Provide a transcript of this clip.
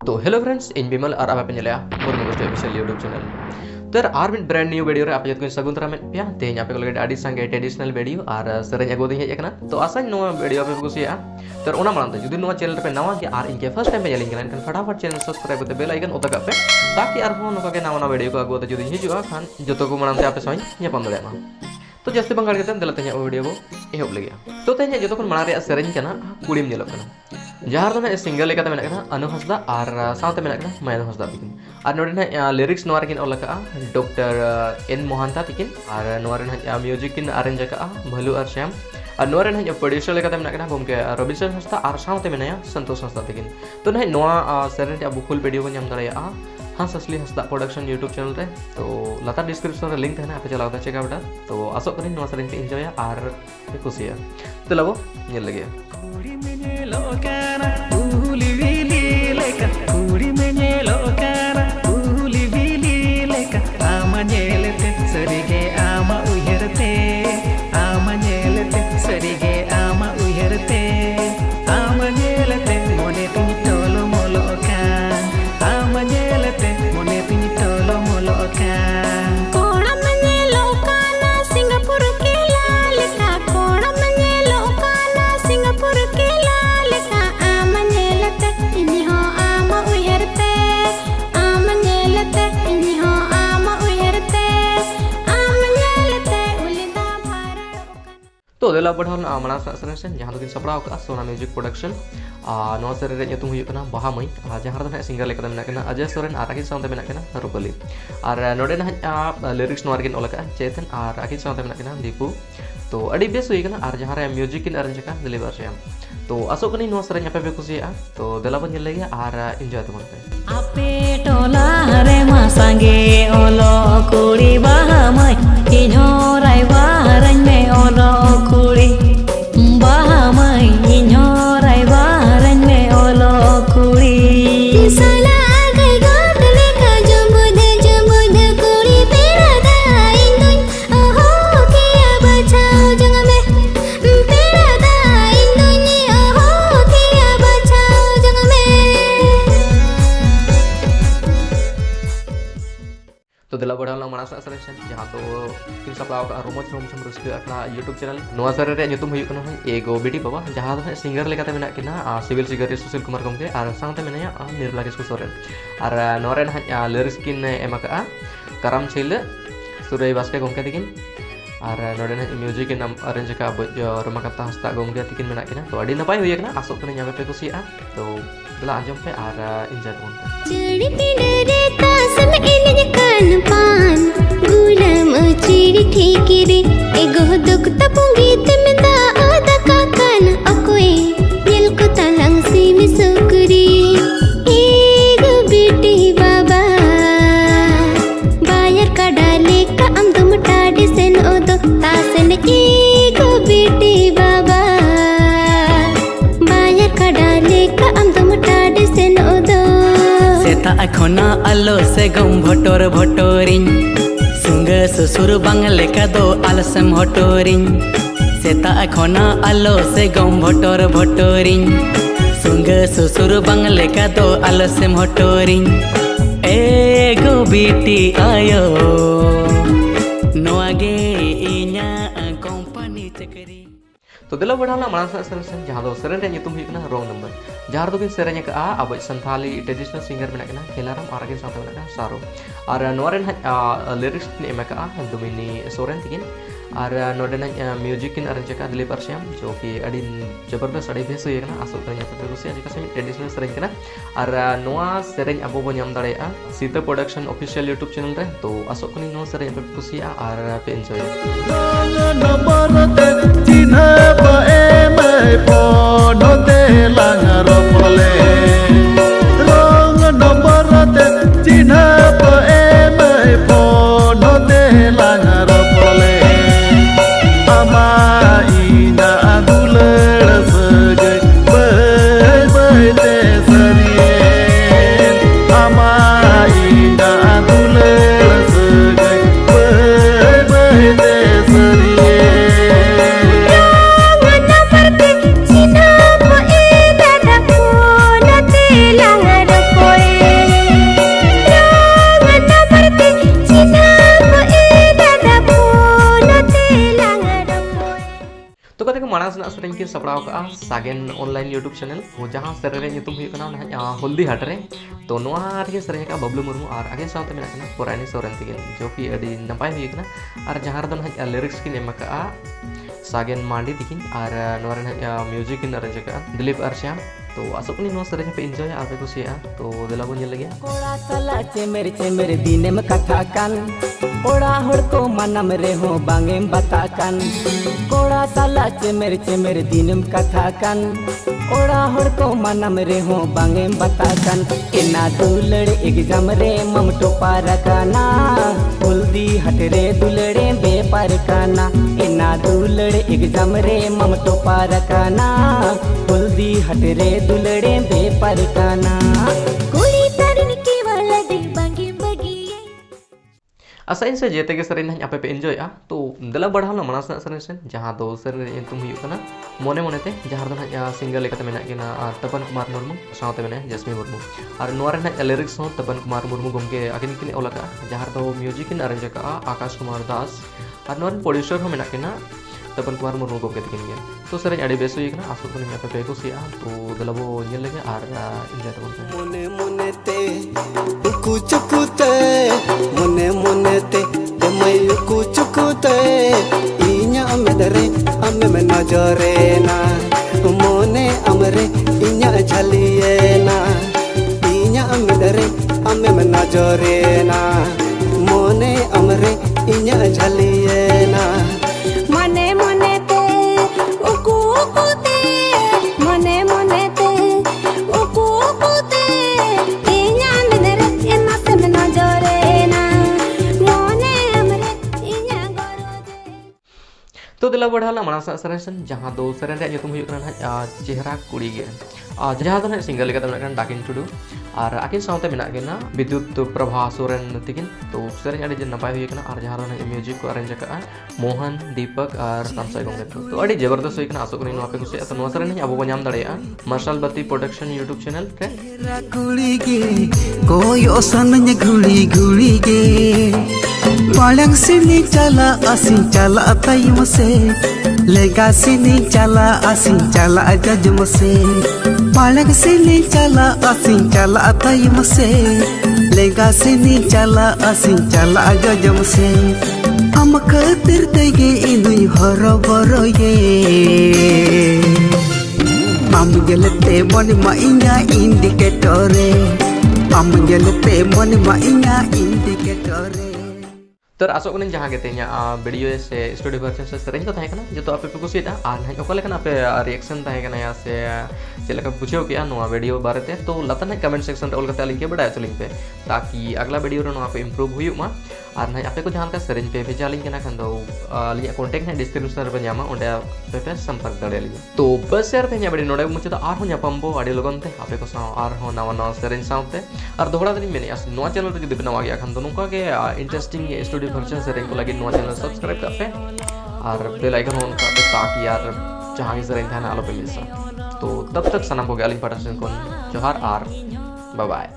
तो hello friends इन बिमल और आप ᱧᱮᱞᱮᱜᱼᱟ मुर्मुगोष्ठी ऑफिशियल यूट्यूब चैनल तर आर मिड ब्रांड न्यू वीडियो रे आप जत को सगुन तरा में पे तेज आप लगे आडी संगे ट्रेडिशनल वीडियो और सेरेंज अगो दिन हेज तो आशा नो वीडियो पे कुसिया तर ओना मानते जुदी नो चैनल पे नवा के आर इनके फर्स्ट टाइम पे जेलिंग कन फटाफट चैनल सब्सक्राइब करते बेल आइकन ओता पे ताकि आर हो नका के नवा वीडियो को अगो जुदी हिजुआ खान जतो को मानते आप सई ᱧᱟᱯᱟᱢ ᱫᱟᱲᱮᱭᱟᱜᱼᱟ तो जस्ती बंगाल के दला तेज वीडियो को एहब लगे तो तेज जो माना सेरेंज कुड़ीम ñेलोग जहाँ दो सिंगल लेकाते मेना अनु हंसदा और साथे मेना मायन हंसदा तिकिन और नोडे लिरिक्स नोआ रेकिन ऑल का डॉक्टर एन मोहंता तिकिन और नोआ म्यूजिक किन अरेंज का भलू और श्याम और नोआ प्रोड्यूसर लेकाते मेना गोमके रविचंद्र हंसदा और साथे मेना संतोष हंसदा तिकिन तो नोआ सेरेंज अब फुल वीडियो को नाम दाड़ेया हंस असली हंसदा प्रोडक्शन यूट्यूब चैनल रे तो लाता डिस्क्रिप्शन रे लिंक तहना पे चलाओ चेक आउट तो आसो करी नोआ सेरेंज पे एंजॉय और खुशिया तो लगो ñel lagi तो देला बढ़न मना सेरेंज जहाँ दो सपड़ाव का सोना म्यूजिक प्रोडक्शन नौ सेरेंज ᱧᱩᱛᱩᱢ हुई करना बाहा मई जहाँ दो सिंगर लेकर मेना अजय सोरेन और आखिर साथ मेना रुपली और नोडे लिरिक्स नोआ रेकिन ऑल का चेतन और आखिर साथ मेना दीपू तो अड़ी बेस हुई करना और जहाँ म्यूजिक किन अरेंज का दिलीप श्याम तो आसो कनी नोआ सेरेंज आपे पे कुसिया तो देला बन ñel lagi और एंजॉय तमन पे आपे टोला रे मा संगे ओलो कुड़ी बाहा मई इनो रायवा रंग में ओलो कुड़ी बाहा मई इनो रायवा रंग में ओलो कुड़ी साला गई गोट लेका जमुद कुड़ी तेरा दाइन दुन ओहो किया बचाओ जंग में तेरा दाइन दुन ओहो किया बचाओ जंग में तो दिला बढ़ाला मना सेलेक्शन जहाँ तो किन सपड़ाव का रोमच रोमचम रस्के अपना यूट्यूब चैनल नोआ सेरे रे ᱧᱩᱛᱩᱢ हुई करना एगो बेटी बाबा जहाँ दो सिंगर लेकाते मेना किना सिविल सिंगर सुशील कुमार गमके और साथे मेना निर्मला किस्कु सोरेन और नोरे लिरिक्स किन एमका करम छैले सुरई बास्के गमके तिकिन और नोडे म्यूजिक किन अरेंज का रमाकांता हंसदा गमके तिकिन मेना किना तो अड़ी नपाय हुई करना आसो कने ᱧᱟᱢ पे कुसिया तो दिला आंजम पे और एंजॉय तमन चढ़ी पिंडरे तास में इनज कान पान गुलाम चिड़ी ठीक रे एगो दुख तपुंगी तमदा आदा का कान अकोए दिल को तलंग सी में सुकरी एगो बेटी बाबा बायर का डाले का हम तुम टाडे सेन ओदो तासन एगो बेटी बाबा बायर का डाले का हम तुम टाडे सेन ओदो सेता अखोना अलो से गम भटोर भटोरिन सुंग ससुर बांगले का दो आलसम हटोरिन सेता अखोना अलो से गम भटोर भटोरिन सुंग ससुर बांगले का दो आलसम हटोरिन एगो बेटी आयो नोआगे इना कंपनी चकरी तो दिला बढ़ाला मना सेलेक्शन जहाँ दो सेरेंज ᱧᱩᱛᱩᱢ हुई करना रॉन्ग नंबर जहाँ दो सेरेंज का अब संथाली ट्रेडिशनल सिंगर मेना खेलाराम और आगे साथ मेना सारो और नोरे लिरिक्स एमका दुमिनी सोरेन तिकिन और नोडे म्यूजिक किन अरेंज का दिलीप श्याम जो कि अड़ी जबरदस्त अड़ी बेस हुई करना आसो करना पे कुसिया जिका से ट्रेडिशनल सेरेंज करना और नोआ सेरेंज अब बो ᱧᱟᱢ दाड़ेया Sita production official YouTube channel रे तो आसो कनी नोआ सेरेंज पे कुसिया और पे एंजॉय la नासना सेरेन की सपड़ाव का सागेन ऑनलाइन यूट्यूब चैनल वो जहां सेरेन ᱧᱩᱛᱩᱢ हुई कना हल्दी हाट रे तो नोआ रे सेरेन का बबलू मुर्मू और आगे साथ में ना पुरानी सोरेन तिगिन जो कि अडी नपाय हुई कना और जहां रे ना लिरिक्स की नेम का सागेन मांडी तिगिन और नोरे ना म्यूजिक इन अरेंज का दिलीप अर्श्याम तो आसोकनी नो सेरेन पे एंजॉय आबे को सिया तो दिला बन लगे कोड़ा साला चेमेर दिनेम कथा कान ओड़ा हड़ को मनम रे हो बांगेम बता कान कोड़ा साला चेमेर दिनेम कथा कान ओड़ा हड़ को मनम रे हो बांगेम बता कान इना दुलड़े एग्जाम रे मम टोपार काना हल्दी हट रे दुलड़े बेपार काना इना दुलड़े एग्जाम रे मम टोपार काना हल्दी हट रे दुलड़े बेपार काना कुड़ी तारिन की वाला दे बांगे बगी आशा इन से जेते के सरेन आप पे एंजॉय तो दला बढ़ा ना मनास सरेन से जहां दो सरेन तुम हुई कना मोने मोने ते जहां दो ना सिंगल लेकते मेना केना तपन कुमार मुर्मू सावते मेना जस्मी मुर्मू और नोरे ना लिरिक्स हो तपन कुमार मुर्मू गमके अकिन किन ओलका जहां दो म्यूजिक इन अरेंज का आकाश कुमार दास और नोरे प्रोड्यूसर हो मेना केना तपन कुमार मुर्मू गमके तकिन गया तो सरेन अड़ी बेस हुई कना आसो को आप पे को सिया तो दला वो नेल लगे और एंजॉय तबन मोने मोने ते उकु चुकुते मोने मोने ते मई उकु चुकुते इnya amedare ame me नजरे ना मोने अमरे इnya झलिए ना इnya amedare ame me नजरे ना मोने अमरे इnya झलिए ना मने मने ते उकु उकु ते मने मने ते उकु उकु ते इnya मेरे एना से में नजरे ना मोने हमरे इnya गरोजे तो दिला बढ़ाला मनासा सरेन जहां दो सरेन रे तुम हुई कना चेहरा कुड़ी गे जहां दो सिंगल लेका तमना डाकिन टुडू और आकिन सावते मेना गेना विद्युत प्रभा सोरेन तिकिन तो सरेन अड़ी नपाय हुई कना और जहां दो म्यूजिक को अरेंज का मोहन दीपक और सामसाई गोंगे तो अड़ी जबरदस्त हुई कना आसो कनी नो आपे कुछ तो नो सरेन अब को नाम दड़ेया मार्शल बत्ती प्रोडक्शन यूट्यूब चैनल रे गुड़ी गे कोयो सनन गुड़ी गुड़ी गे पालंग सिनी चला आसी चला तई मसे लेगा सिनी चला आसी चला जज मसे पालंग सिनी चला आसी चला तई मसे लेगा सिनी चला आसी चला जज मसे हम खातिर तेगे इनुई हरो बरो ये हम गेलते मन मा इना इंडिकेटरे हम गेलते मन मा इना इंडिकेटरे तो आसो कने जहां गेते वीडियो से स्टूडियो वर्जन से सेरेन तो थाहे जो तो आपे पे कुसीटा आर ना ओकले कना पे रिएक्शन थाहे कना या से चेलका पूछो कि नो वीडियो बारे तो लता कमेंट सेक्शन रे ओल कते लिंक के बड़ा चलिंग पे ताकि अगला वीडियो रे नो आपे इंप्रूव हुई मा और ना आपे को जहां का सेरेन पे भेजा लिंक ना खन दो लिया कांटेक्ट है डिस्क्रिप्शन रे ᱧᱟᱢᱟ ओंडे पे संपर्क दड़े लिया तो बस यार थे वीडियो नोडे मुझे तो आर हो ᱧᱟᱯᱟᱢ अडी लगन थे आपे को साव आर हो नवा नवा सेरेन सावते और दोहरा दिन मेने अस नो चैनल रे जदि बनवा गया खन तो नुका के इंटरेस्टिंग स्टूडियो फंक्शन सेरेन को लगे नो चैनल सब्सक्राइब कर पे और बेल आइकन ऑन कर पे ताकि यार जहां की सेरेन था ना आलो पे मिल सा तो तब तक सनम हो गया लिंक पटासन को जोहार आर बाय बाय